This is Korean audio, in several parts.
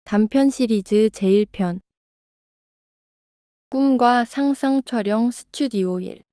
단편 시리즈 제1편 꿈과 상상 촬영 스튜디오 1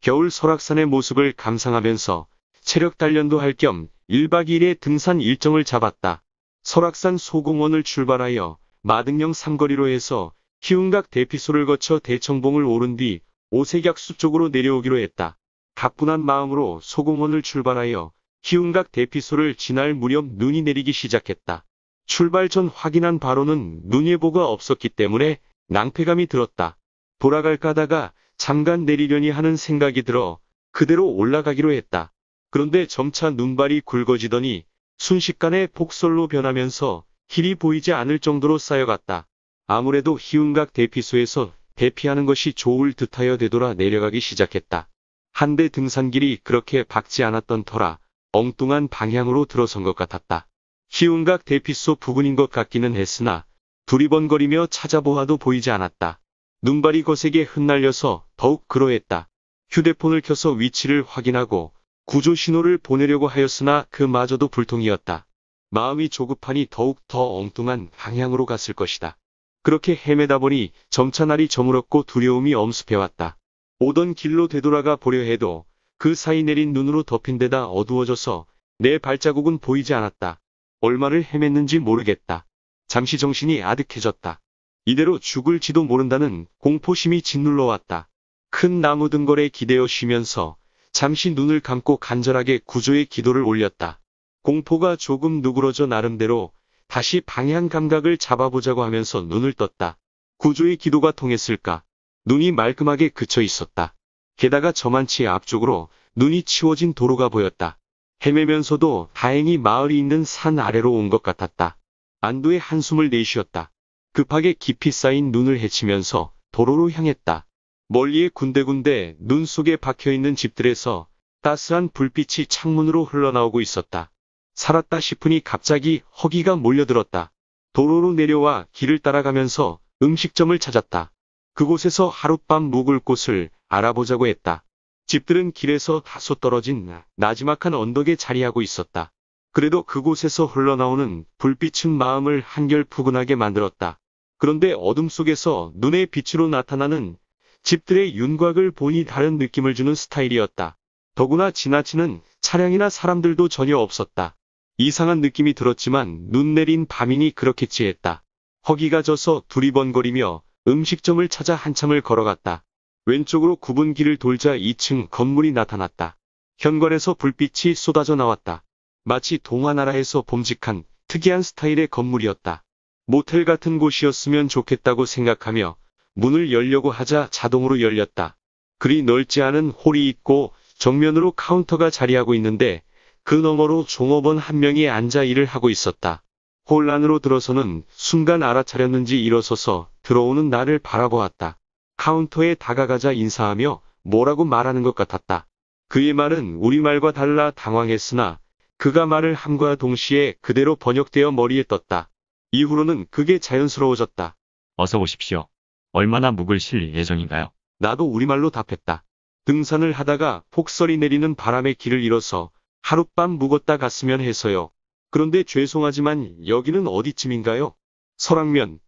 겨울 설악산의 모습을 감상하면서 체력 단련도 할 겸 1박 2일의 등산 일정을 잡았다. 설악산 소공원을 출발하여 마등령 삼거리로 해서 희운각 대피소를 거쳐 대청봉을 오른 뒤 오색약수 쪽으로 내려오기로 했다. 가뿐한 마음으로 소공원을 출발하여 희운각 대피소를 지날 무렵 눈이 내리기 시작했다. 출발 전 확인한 바로는 눈예보가 없었기 때문에 낭패감이 들었다. 돌아갈까 하다가 잠깐 내리려니 하는 생각이 들어 그대로 올라가기로 했다. 그런데 점차 눈발이 굵어지더니 순식간에 폭설로 변하면서 길이 보이지 않을 정도로 쌓여갔다. 아무래도 희운각 대피소에서 대피하는 것이 좋을 듯하여 되돌아 내려가기 시작했다. 한데 등산길이 그렇게 밝지 않았던 터라 엉뚱한 방향으로 들어선 것 같았다. 희운각 대피소 부근인 것 같기는 했으나 두리번거리며 찾아보아도 보이지 않았다. 눈발이 거세게 흩날려서 더욱 그러했다. 휴대폰을 켜서 위치를 확인하고 구조 신호를 보내려고 하였으나 그마저도 불통이었다. 마음이 조급하니 더욱 더 엉뚱한 방향으로 갔을 것이다. 그렇게 헤매다 보니 점차 날이 저물었고 두려움이 엄습해왔다. 오던 길로 되돌아가 보려 해도 그 사이 내린 눈으로 덮인 데다 어두워져서 내 발자국은 보이지 않았다. 얼마를 헤맸는지 모르겠다. 잠시 정신이 아득해졌다. 이대로 죽을지도 모른다는 공포심이 짓눌러 왔다. 큰 나무 등걸에 기대어 쉬면서 잠시 눈을 감고 간절하게 구조의 기도를 올렸다. 공포가 조금 누그러져 나름대로 다시 방향 감각을 잡아보자고 하면서 눈을 떴다. 구조의 기도가 통했을까? 눈이 말끔하게 그쳐 있었다. 게다가 저만치 앞쪽으로 눈이 치워진 도로가 보였다. 헤매면서도 다행히 마을이 있는 산 아래로 온 것 같았다. 안도의 한숨을 내쉬었다. 급하게 깊이 쌓인 눈을 헤치면서 도로로 향했다. 멀리에 군데군데 눈 속에 박혀있는 집들에서 따스한 불빛이 창문으로 흘러나오고 있었다. 살았다 싶으니 갑자기 허기가 몰려들었다. 도로로 내려와 길을 따라가면서 음식점을 찾았다. 그곳에서 하룻밤 묵을 곳을 알아보자고 했다. 집들은 길에서 다소 떨어진 나지막한 언덕에 자리하고 있었다. 그래도 그곳에서 흘러나오는 불빛은 마음을 한결 푸근하게 만들었다. 그런데 어둠 속에서 눈의 빛으로 나타나는 집들의 윤곽을 보니 다른 느낌을 주는 스타일이었다. 더구나 지나치는 차량이나 사람들도 전혀 없었다. 이상한 느낌이 들었지만 눈 내린 밤이니 그렇겠지 했다. 허기가 져서 두리번거리며 음식점을 찾아 한참을 걸어갔다. 왼쪽으로 굽은 길을 돌자 2층 건물이 나타났다. 현관에서 불빛이 쏟아져 나왔다. 마치 동화나라에서 봄직한 특이한 스타일의 건물이었다. 모텔 같은 곳이었으면 좋겠다고 생각하며 문을 열려고 하자 자동으로 열렸다. 그리 넓지 않은 홀이 있고 정면으로 카운터가 자리하고 있는데 그 너머로 종업원 한 명이 앉아 일을 하고 있었다. 홀 안으로 들어서는 순간 알아차렸는지 일어서서 들어오는 나를 바라보았다. 카운터에 다가가자 인사하며 뭐라고 말하는 것 같았다. 그의 말은 우리말과 달라 당황했으나 그가 말을 함과 동시에 그대로 번역되어 머리에 떴다. 이후로는 그게 자연스러워졌다. 어서 오십시오. 얼마나 묵을 실 예정인가요? 나도 우리말로 답했다. 등산을 하다가 폭설이 내리는 바람에 길을 잃어서 하룻밤 묵었다 갔으면 해서요. 그런데 죄송하지만 여기는 어디쯤인가요? 설악면?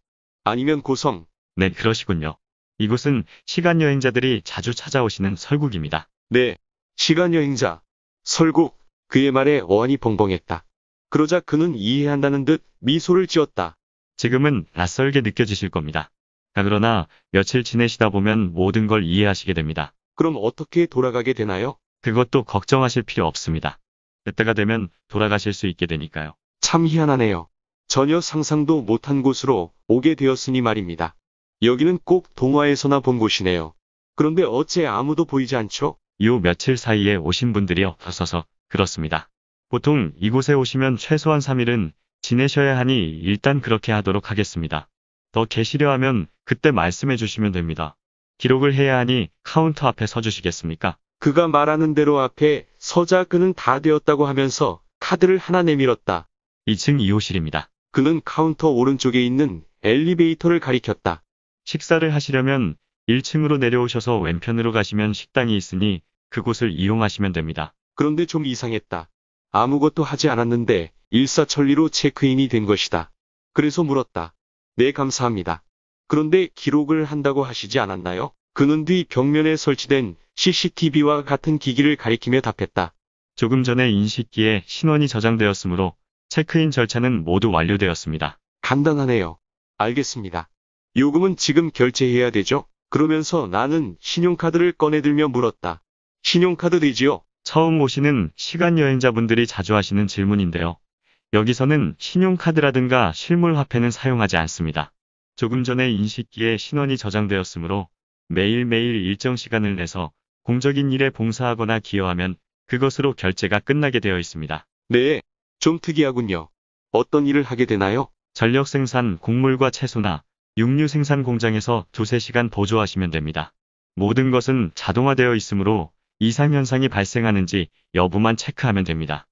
아니면 고성? 네, 그러시군요. 이곳은 시간 여행자들이 자주 찾아오시는 설국입니다. 네, 시간여행자. 설국. 그의 말에 어안이 벙벙했다. 그러자 그는 이해한다는 듯 미소를 지었다. 지금은 낯설게 느껴지실 겁니다. 그러나 며칠 지내시다 보면 모든 걸 이해하시게 됩니다. 그럼 어떻게 돌아가게 되나요? 그것도 걱정하실 필요 없습니다. 그때가 되면 돌아가실 수 있게 되니까요. 참 희한하네요. 전혀 상상도 못한 곳으로 오게 되었으니 말입니다. 여기는 꼭 동화에서나 본 곳이네요. 그런데 어째 아무도 보이지 않죠? 요 며칠 사이에 오신 분들이 없어서 그렇습니다. 보통 이곳에 오시면 최소한 3일은 지내셔야 하니 일단 그렇게 하도록 하겠습니다. 더 계시려 하면 그때 말씀해 주시면 됩니다. 기록을 해야 하니 카운터 앞에 서주시겠습니까? 그가 말하는 대로 앞에 서자 그는 다 되었다고 하면서 카드를 하나 내밀었다. 2층 2호실입니다. 그는 카운터 오른쪽에 있는 엘리베이터를 가리켰다. 식사를 하시려면 1층으로 내려오셔서 왼편으로 가시면 식당이 있으니 그곳을 이용하시면 됩니다. 그런데 좀 이상했다. 아무것도 하지 않았는데 일사천리로 체크인이 된 것이다. 그래서 물었다. 네, 감사합니다. 그런데 기록을 한다고 하시지 않았나요? 그는 뒤 벽면에 설치된 CCTV와 같은 기기를 가리키며 답했다. 조금 전에 인식기에 신원이 저장되었으므로 체크인 절차는 모두 완료되었습니다. 간단하네요. 알겠습니다. 요금은 지금 결제해야 되죠? 그러면서 나는 신용카드를 꺼내들며 물었다. 신용카드 되지요? 처음 오시는 시간 여행자분들이 자주 하시는 질문인데요. 여기서는 신용카드라든가 실물화폐는 사용하지 않습니다. 조금 전에 인식기에 신원이 저장되었으므로 매일매일 일정 시간을 내서 공적인 일에 봉사하거나 기여하면 그것으로 결제가 끝나게 되어 있습니다. 네, 좀 특이하군요. 어떤 일을 하게 되나요? 전력 생산 곡물과 채소나 육류 생산 공장에서 2~3시간 보조하시면 됩니다. 모든 것은 자동화되어 있으므로 이상현상이 발생하는지 여부만 체크하면 됩니다.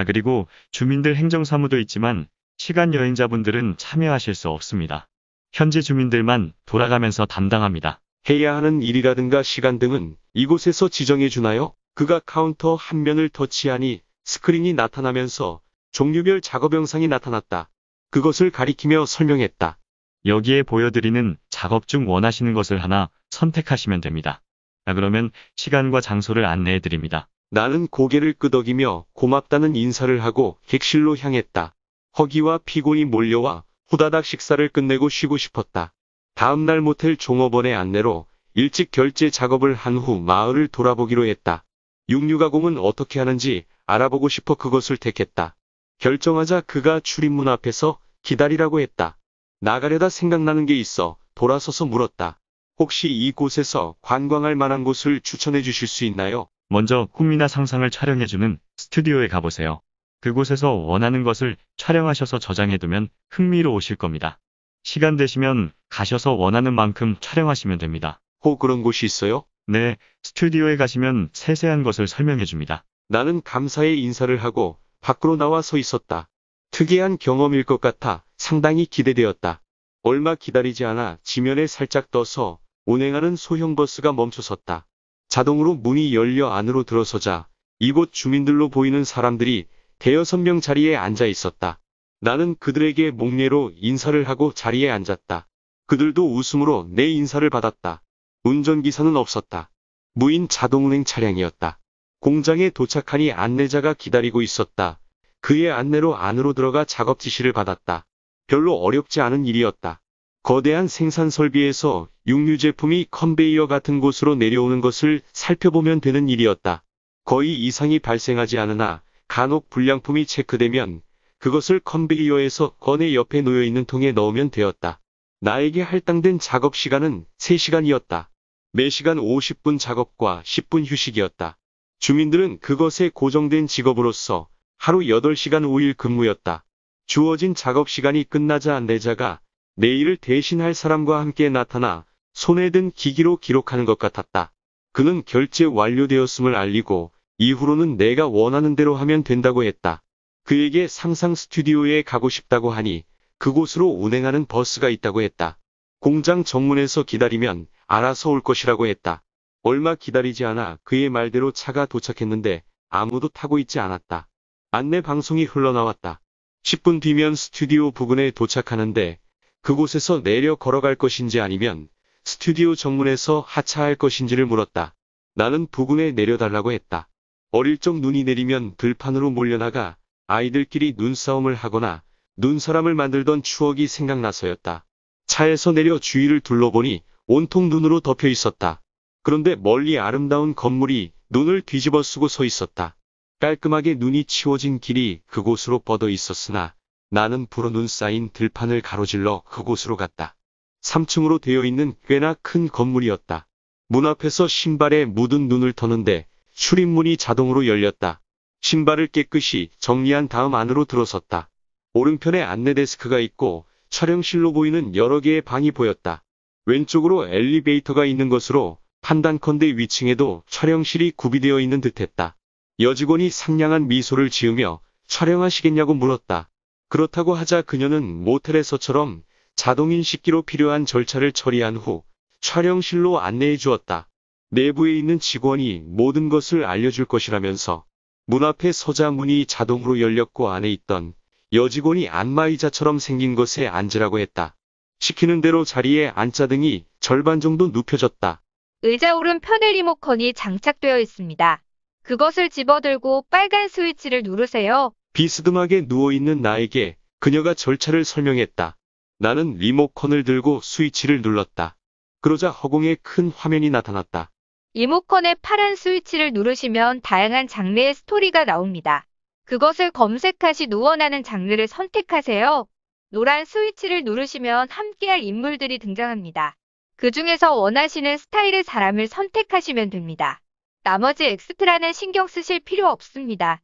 그리고 주민들 행정사무도 있지만 시간 여행자분들은 참여하실 수 없습니다. 현지 주민들만 돌아가면서 담당합니다. 해야 하는 일이라든가 시간 등은 이곳에서 지정해 주나요? 그가 카운터 한 면을 터치하니 스크린이 나타나면서 종류별 작업 영상이 나타났다. 그것을 가리키며 설명했다. 여기에 보여드리는 작업 중 원하시는 것을 하나 선택하시면 됩니다. 그러면 시간과 장소를 안내해 드립니다. 나는 고개를 끄덕이며 고맙다는 인사를 하고 객실로 향했다. 허기와 피곤이 몰려와 후다닥 식사를 끝내고 쉬고 싶었다. 다음날 모텔 종업원의 안내로 일찍 결제 작업을 한 후 마을을 돌아보기로 했다. 육류가공은 어떻게 하는지 알아보고 싶어 그것을 택했다. 결정하자 그가 출입문 앞에서 기다리라고 했다. 나가려다 생각나는 게 있어 돌아서서 물었다. 혹시 이곳에서 관광할 만한 곳을 추천해 주실 수 있나요? 먼저 꿈이나 상상을 촬영해주는 스튜디오에 가보세요. 그곳에서 원하는 것을 촬영하셔서 저장해두면 흥미로우실 겁니다. 시간 되시면 가셔서 원하는 만큼 촬영하시면 됩니다. 그런 곳이 있어요? 네, 스튜디오에 가시면 세세한 것을 설명해줍니다. 나는 감사의 인사를 하고 밖으로 나와 서 있었다. 특이한 경험일 것 같아 상당히 기대되었다. 얼마 기다리지 않아 지면에 살짝 떠서 운행하는 소형 버스가 멈춰섰다. 자동으로 문이 열려 안으로 들어서자 이곳 주민들로 보이는 사람들이 대여섯 명 자리에 앉아 있었다. 나는 그들에게 목례로 인사를 하고 자리에 앉았다. 그들도 웃음으로 내 인사를 받았다. 운전기사는 없었다. 무인 자동운행 차량이었다. 공장에 도착하니 안내자가 기다리고 있었다. 그의 안내로 안으로 들어가 작업 지시를 받았다. 별로 어렵지 않은 일이었다. 거대한 생산 설비에서 육류 제품이 컨베이어 같은 곳으로 내려오는 것을 살펴보면 되는 일이었다. 거의 이상이 발생하지 않으나 간혹 불량품이 체크되면 그것을 컨베이어에서 꺼내 옆에 놓여있는 통에 넣으면 되었다. 나에게 할당된 작업 시간은 3시간이었다. 매시간 50분 작업과 10분 휴식이었다. 주민들은 그것에 고정된 직업으로서 하루 8시간 5일 근무였다. 주어진 작업 시간이 끝나자 안내자가 내 일을 대신할 사람과 함께 나타나 손에 든 기기로 기록하는 것 같았다. 그는 결제 완료되었음을 알리고 이후로는 내가 원하는 대로 하면 된다고 했다. 그에게 상상 스튜디오에 가고 싶다고 하니 그곳으로 운행하는 버스가 있다고 했다. 공장 정문에서 기다리면 알아서 올 것이라고 했다. 얼마 기다리지 않아 그의 말대로 차가 도착했는데 아무도 타고 있지 않았다. 안내 방송이 흘러나왔다. 10분 뒤면 스튜디오 부근에 도착하는데 그곳에서 내려 걸어갈 것인지 아니면 스튜디오 정문에서 하차할 것인지를 물었다. 나는 부근에 내려달라고 했다. 어릴 적 눈이 내리면 들판으로 몰려나가 아이들끼리 눈싸움을 하거나 눈사람을 만들던 추억이 생각나서였다. 차에서 내려 주위를 둘러보니 온통 눈으로 덮여 있었다. 그런데 멀리 아름다운 건물이 눈을 뒤집어 쓰고 서 있었다. 깔끔하게 눈이 치워진 길이 그곳으로 뻗어 있었으나 나는 불어눈 쌓인 들판을 가로질러 그곳으로 갔다. 3층으로 되어 있는 꽤나 큰 건물이었다. 문 앞에서 신발에 묻은 눈을 터는데 출입문이 자동으로 열렸다. 신발을 깨끗이 정리한 다음 안으로 들어섰다. 오른편에 안내 데스크가 있고 촬영실로 보이는 여러 개의 방이 보였다. 왼쪽으로 엘리베이터가 있는 것으로 판단컨대 위층에도 촬영실이 구비되어 있는 듯했다. 여직원이 상냥한 미소를 지으며 촬영하시겠냐고 물었다. 그렇다고 하자 그녀는 모텔에서처럼 자동인식기로 필요한 절차를 처리한 후 촬영실로 안내해 주었다. 내부에 있는 직원이 모든 것을 알려줄 것이라면서 문 앞에 서자 문이 자동으로 열렸고 안에 있던 여직원이 안마의자처럼 생긴 것에 앉으라고 했다. 시키는 대로 자리에 앉자더니 절반 정도 눕혀졌다. 의자 오른편에 리모컨이 장착되어 있습니다. 그것을 집어들고 빨간 스위치를 누르세요. 비스듬하게 누워있는 나에게 그녀가 절차를 설명했다. 나는 리모컨을 들고 스위치를 눌렀다. 그러자 허공에 큰 화면이 나타났다. 리모컨의 파란 스위치를 누르시면 다양한 장르의 스토리가 나옵니다. 그것을 검색하시 원하는 장르를 선택하세요. 노란 스위치를 누르시면 함께할 인물들이 등장합니다. 그 중에서 원하시는 스타일의 사람을 선택하시면 됩니다. 나머지 엑스트라는 신경 쓰실 필요 없습니다.